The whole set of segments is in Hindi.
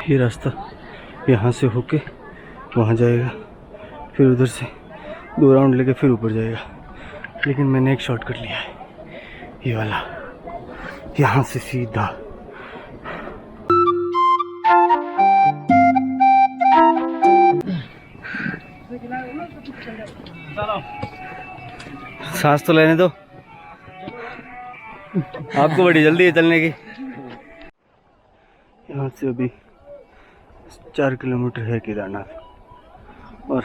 ये रास्ता यहाँ से होके वहाँ जाएगा, फिर उधर से 2 राउंड लेके फिर ऊपर जाएगा। लेकिन मैंने एक शॉर्टकट लिया है, ये वाला, यहाँ से सीधा। सांस तो लेने दो, आपको बड़ी जल्दी है चलने की। यहाँ से अभी 4 किलोमीटर है केदारनाथ, और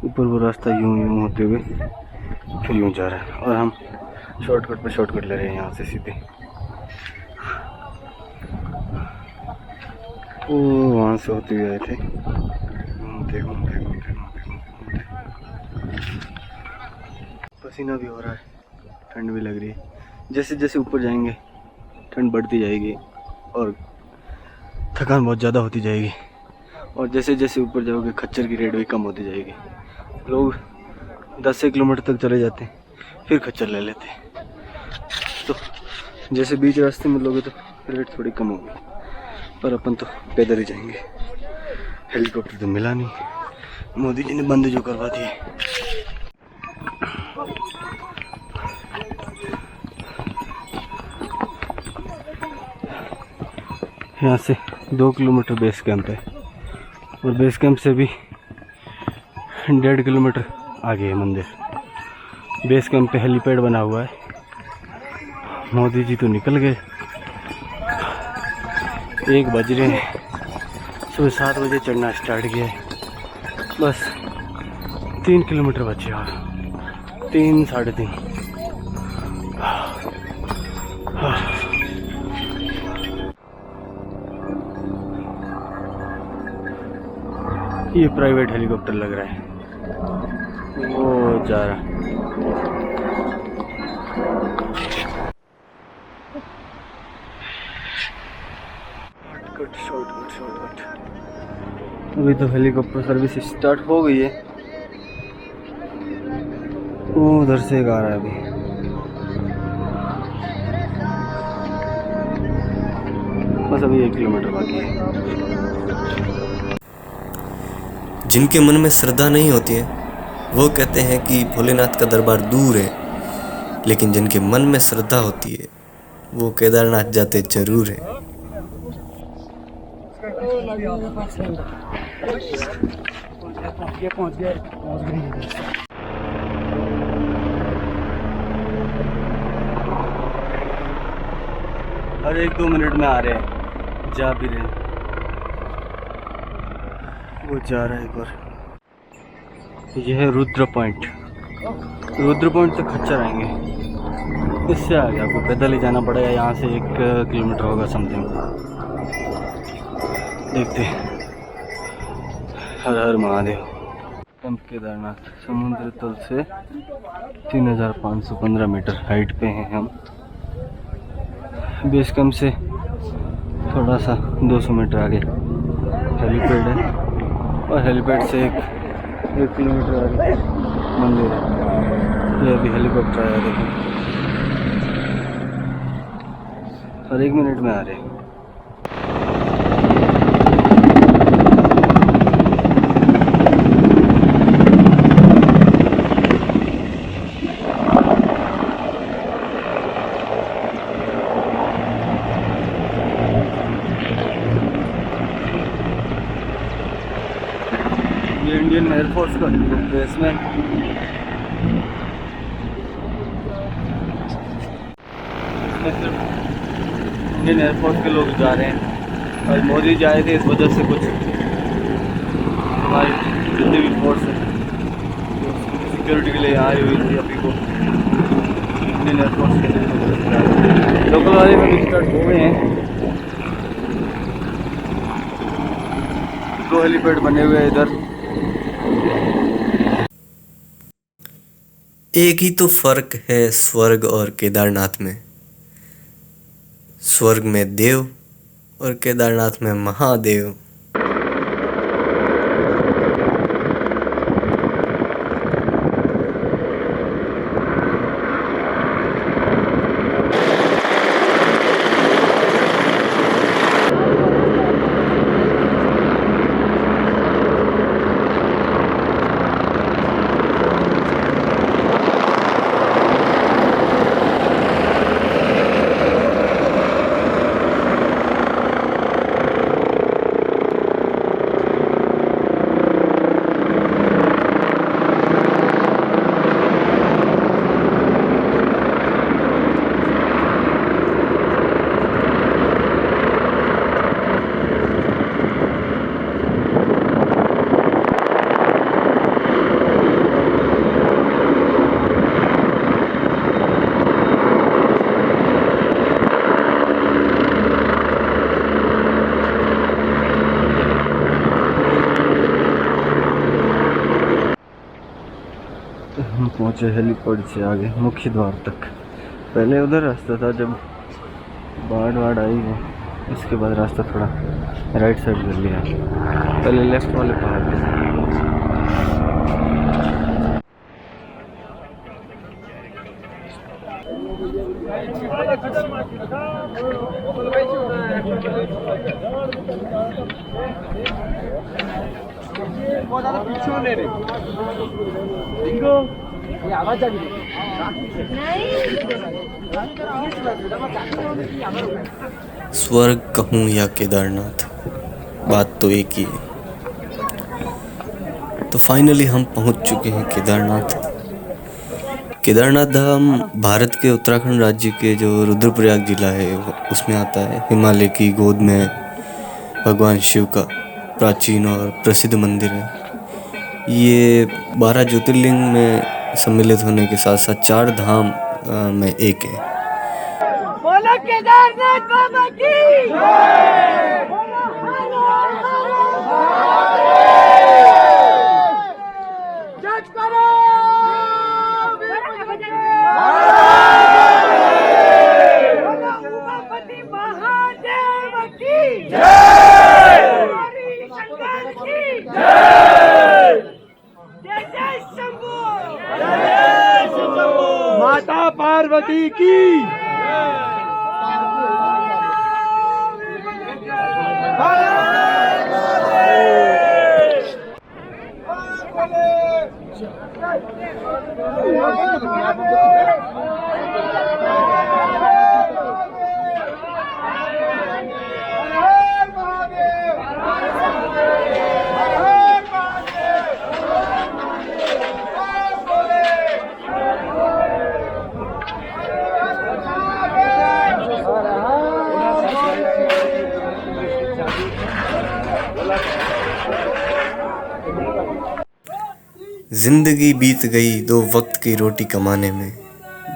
ऊपर वो रास्ता यूं होते हुए फिर यूं जा रहा है, और हम शॉर्टकट पे शॉर्टकट ले रहे हैं यहाँ से सीधे। वो वहाँ से होते हुए आए थे, घूमते घूमते घूमते घूमते घूमते। पसीना भी हो रहा है, ठंड भी लग रही है। जैसे जैसे ऊपर जाएंगे ठंड बढ़ती जाएगी और थकान बहुत ज़्यादा होती जाएगी, और जैसे जैसे ऊपर जाओगे खच्चर की रेट भी कम होती जाएगी। लोग 10 किलोमीटर तक चले जाते हैं, फिर खच्चर ले लेते हैं। तो जैसे बीच रास्ते में लोगे तो रेट थोड़ी कम होगी, पर अपन तो पैदल ही जाएंगे। हेलीकॉप्टर तो मिला नहीं, मोदी जी ने बंद जो करवा दिए। यहाँ से 2 किलोमीटर बेस कैंप है, और बेस कैंप से भी 1.5 किलोमीटर आगे है मंदिर। बेस कैंप पे हेलीपैड बना हुआ है। मोदी जी तो निकल गए, 1 बज रहे हैं, सुबह 7 बजे चढ़ना स्टार्ट किया है। बस 3 किलोमीटर बचे, और 3 साढ़े 3। ये प्राइवेट हेलीकॉप्टर लग रहा है, वो जा रहा है। शॉर्टकट। अभी तो हेलीकॉप्टर सर्विस स्टार्ट हो गई है। वो उधर से एक आ रहा है अभी। बस अभी 1 किलोमीटर बाकी है। जिनके मन में श्रद्धा नहीं होती है वो कहते हैं कि भोलेनाथ का दरबार दूर है, लेकिन जिनके मन में श्रद्धा होती है वो केदारनाथ जाते जरूर है। हर 1-2 मिनट में आ रहे हैं, जा भी रहे हैं। वो जा रहा है एक बार। यह है रुद्र पॉइंट। रुद्र पॉइंट तक खच्चर आएंगे, इससे आगे आपको पैदल ही जाना पड़ेगा। यहाँ से 1 किलोमीटर होगा समथिंग। देखते हैं। हर हर महादेव। कैंप केदारनाथ समुद्र तल से 3515 मीटर हाइट पे हैं हम। बेस कैंप से थोड़ा सा 200 मीटर आगे हेलीपैड है, और हेलीपैड से 1 किलोमीटर आगे मंदिर है। ये अभी हेलीकॉप्टर आया, देखो हर 1 मिनट में आ रहे हैं। ये इंडियन एयरफोर्स का हेलीकॉप्टर है। इसमें सिर्फ इंडियन एयरफोर्स के लोग जा रहे हैं, और मोदी जी आए थे इस वजह से कुछ हमारी जितनी भी फोर्स है सिक्योरिटी के लिए आई हुई थी। अभी को इंडियन एयरफोर्स के लोकल वाले में भी स्टार्ट हो गए हैं। 2 हेलीपैड बने हुए हैं इधर। एक ही तो फर्क है स्वर्ग और केदारनाथ में। स्वर्ग में देव और केदारनाथ में महादेव। पहुँचे हेलीपैड से आगे मुख्य द्वार तक। पहले उधर रास्ता था, जब बाढ़ आई वो, इसके बाद रास्ता थोड़ा राइट साइड कर लिया। पहले लेफ्ट वाले पहाड़ पे। स्वर्ग कहूँ या केदारनाथ, बात तो एक ही है। तो फाइनली हम पहुंच चुके हैं केदारनाथ। केदारनाथ धाम भारत के उत्तराखंड राज्य के जो रुद्रप्रयाग जिला है उसमें आता है। हिमालय की गोद में भगवान शिव का प्राचीन और प्रसिद्ध मंदिर है। ये 12 ज्योतिर्लिंग में सम्मिलित होने के साथ साथ 4 धाम में एक है। बोलो केदारनाथ बाबा की जय। बोलो हर हर महादेव। जय करो बोलो उमापति महादेव की जय। हरि शंकर की जय। जय जय शंभू। जय शंभू। माता पार्वती की जिंदगी बीत गई 2 वक्त की रोटी कमाने में,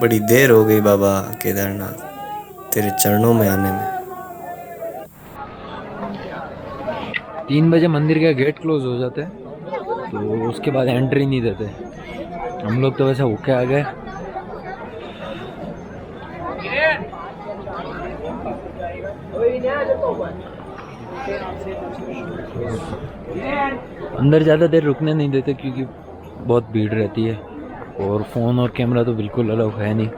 बड़ी देर हो गई बाबा केदारनाथ तेरे चरणों में आने में। 3 बजे मंदिर के गेट क्लोज हो जाते हैं, तो उसके बाद एंट्री नहीं देते। हम लोग तो वैसे होके आ गए। अंदर ज़्यादा देर रुकने नहीं देते क्योंकि बहुत भीड़ रहती है, और फ़ोन और कैमरा तो बिल्कुल अलाउ है नहीं।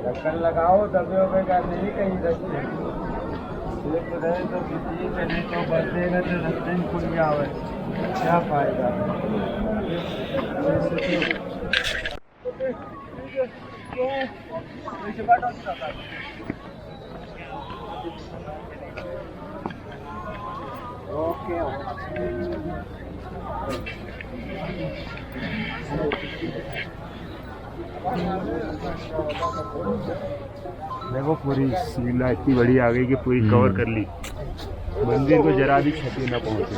ढक्कन लगाओ, दबे हुए का नहीं कहीं रखते तो किसी में नहीं तो बचेगा तो ढक्कन खुल जावे, क्या फायदा। देखो पूरी शीला इतनी बड़ी आ गई कि पूरी कवर कर ली, मंदिर को जरा भी क्षति न पहुंचे।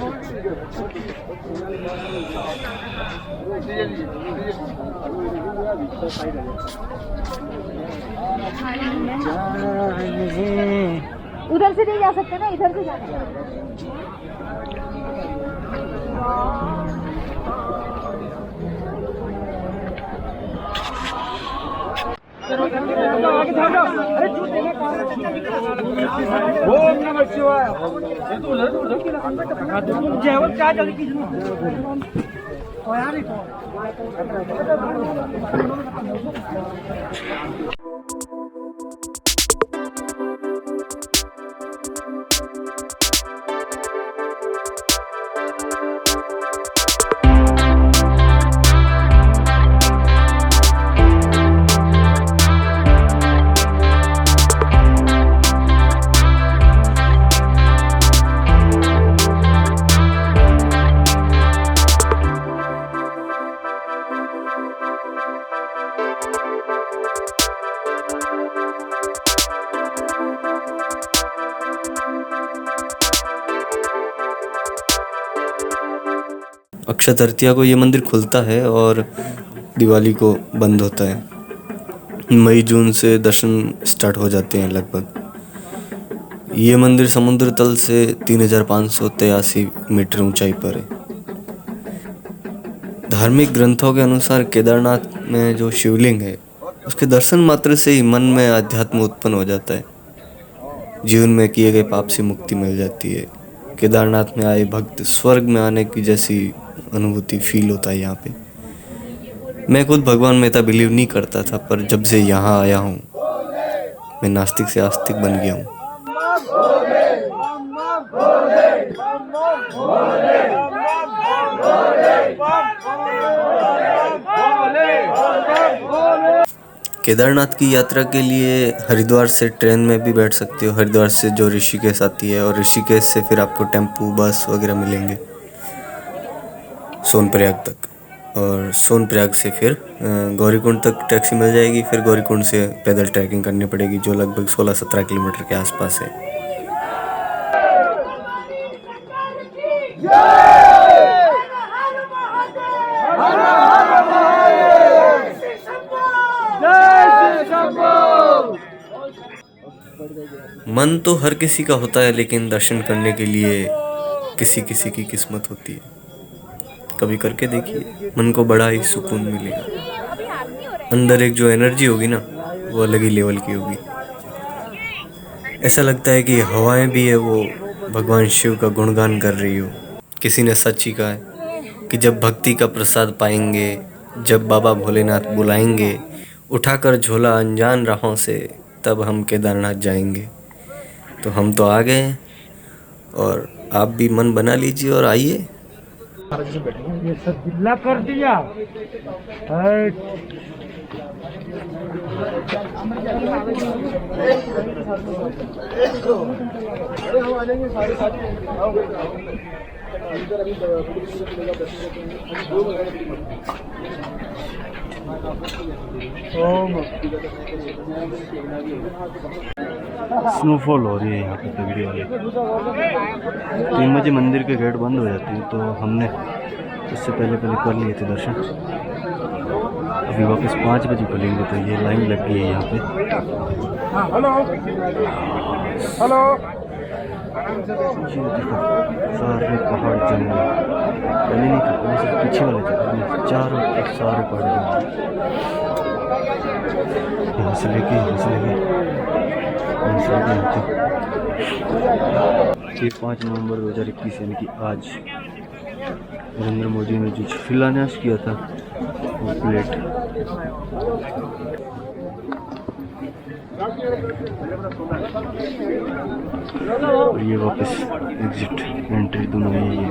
उधर से नहीं जा सकते ना, इधर से जाना है। ओम नमः शिवाय। जयवत क्या जल्दी की अक्षय तृतीया को ये मंदिर खुलता है और दिवाली को बंद होता है। मई जून से दर्शन स्टार्ट हो जाते हैं लगभग। ये मंदिर समुद्र तल से 3583 मीटर ऊंचाई पर है। धार्मिक ग्रंथों के अनुसार केदारनाथ में जो शिवलिंग है उसके दर्शन मात्र से ही मन में आध्यात्म उत्पन्न हो जाता है। जीवन में किए गए पाप से मुक्ति मिल जाती है। केदारनाथ में आए भक्त स्वर्ग में आने की जैसी अनुभूति फील होता है यहाँ पे। मैं खुद भगवान में इतना बिलीव नहीं करता था, पर जब से यहाँ आया हूँ मैं नास्तिक से आस्तिक बन गया हूँ। केदारनाथ की यात्रा के लिए हरिद्वार से ट्रेन में भी बैठ सकते हो। हरिद्वार से जो ऋषिकेश आती है, और ऋषिकेश से फिर आपको टेम्पू बस वगैरह मिलेंगे सोनप्रयाग तक। और सोनप्रयाग से फिर गौरीकुंड तक टैक्सी मिल जाएगी। फिर गौरीकुंड से पैदल ट्रैकिंग करनी पड़ेगी, जो लगभग 16-17 किलोमीटर के आसपास है। मन तो हर किसी का होता है, लेकिन दर्शन करने के लिए किसी किसी की किस्मत होती है। कभी करके देखिए, मन को बड़ा ही सुकून मिलेगा। अंदर एक जो एनर्जी होगी ना, वो अलग ही लेवल की होगी। ऐसा लगता है कि हवाएं भी है वो भगवान शिव का गुणगान कर रही हो। किसी ने सच ही कहा है कि जब भक्ति का प्रसाद पाएंगे, जब बाबा भोलेनाथ बुलाएंगे, उठाकर झोला अनजान राहों से, तब हम केदारनाथ जाएंगे। तो हम तो आ गए हैं, और आप भी मन बना लीजिए और आइए। ये सब गिल्ला कर दिया। स्नोफॉल हो रही है यहाँ पे तगड़ी वाली। 3 बजे मंदिर के गेट बंद हो जाते हैं, तो हमने उससे पहले कर लिए थे दर्शन। अभी वापस 5 बजे खुलेंगे, तो ये लाइन लग गई है यहाँ पे। Hello hello. ये देखो सारे पहाड़ जंगल, पहले नहीं था, सिर्फ पीछे वाले थे, चारों तरफ सारे पहाड़ जंगल। यहाँ से लेके 5 नवंबर 2021 यानी कि आज नरेंद्र मोदी ने जो शिलान्यास किया था वो प्लेट। और ये वापस एग्जिट एंट्री दोनों है ये।